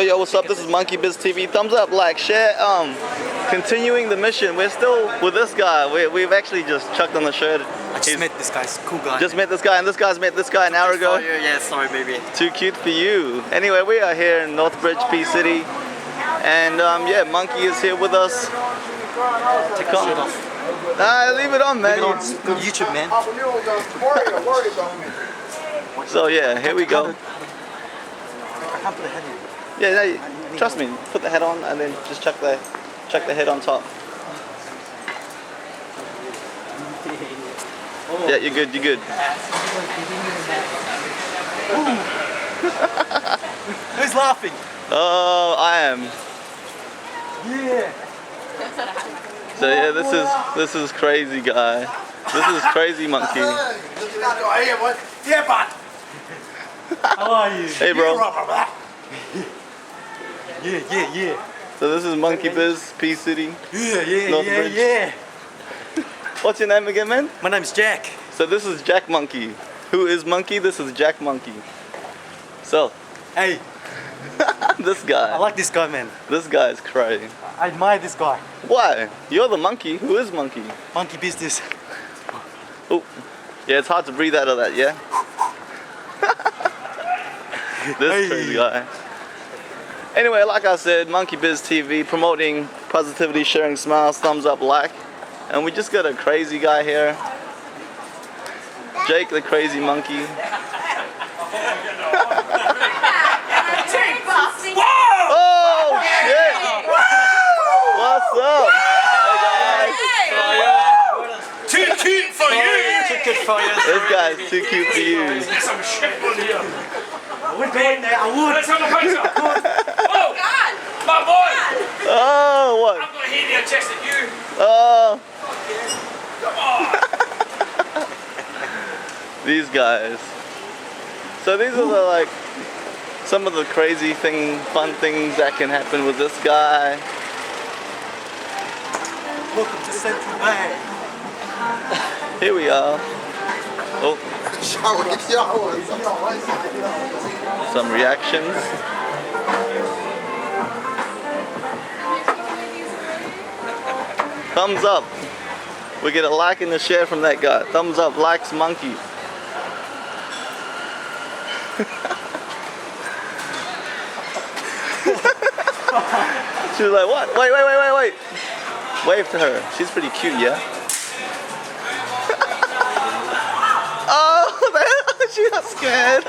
Yo, what's up? This is Monkey Biz TV. Thumbs up, like, share. Continuing the mission. We're still with this guy. We've actually just chucked on the shirt. I just met this guy. He's a cool guy. Just met this guy, and this guy's met this guy an hour ago. Yeah, sorry, baby. Too cute for you. Anyway, we are here in Northbridge, P City, and yeah, Monkey is here with us. Take the shirt off. Leave it on, man. Leave it on YouTube, man. So yeah, here we go. I can't put the head in. Yeah, no, trust me. Put the head on, and then just chuck the head on top. Yeah, you're good. You're good. Who's laughing? Oh, I am. Yeah. So yeah, this is crazy guy. This is crazy monkey. Yeah, bud. How are you? Hey, bro. Yeah. So this is Monkey Biz, P City. Yeah. What's your name again, man? My name's Jack. So this is Jack Monkey. Who is Monkey? This is Jack Monkey. So, Hey, this guy. I like this guy, man. This guy is crazy. I admire this guy. Why? You're the monkey. Who is Monkey? Monkey business. Oh, yeah, it's hard to breathe out of that, yeah? This crazy guy. Anyway, like I said, Monkey Biz TV, promoting positivity, sharing smiles, thumbs up, like. And we just got a crazy guy here. Jake the crazy monkey. Oh shit! What's up? Hey guys. Too cute for you! Too good for you. This guy's too cute for you. There's some shit on here. I would go in there. I would. Let's have a picture. Oh, God! My boy! Oh, what? I'm gonna hit your chest at you. Oh, Come on! these guys. So these are the, like, some of the crazy fun things that can happen with this guy. Welcome to Central Bay. Here we are. Oh, some reactions. Thumbs up. We get a like and a share from that guy. Thumbs up, likes monkey. She was like, what? Wait. Wave to her. She's pretty cute, yeah? Oh, she got scared.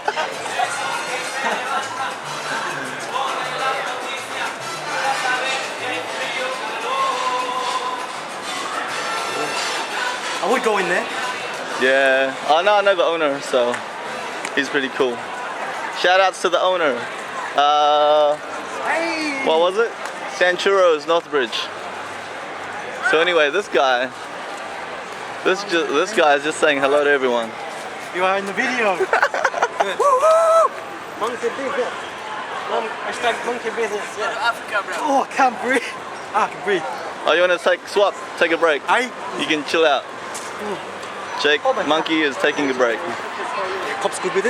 I would go in there. Yeah. Oh, no, I know the owner, so he's pretty cool. Shout outs to the owner. Hey. What was it? Sanchuros, Northbridge. So anyway, this guy is just saying hello to everyone. You are in the video. Good. Monkey business. Hashtag monkey business. Yeah. Africa, bro. Oh, I can't breathe. I can breathe. Oh, you want to take a break? Hey. You can chill out. Jake, monkey is taking a break. Cops good with it.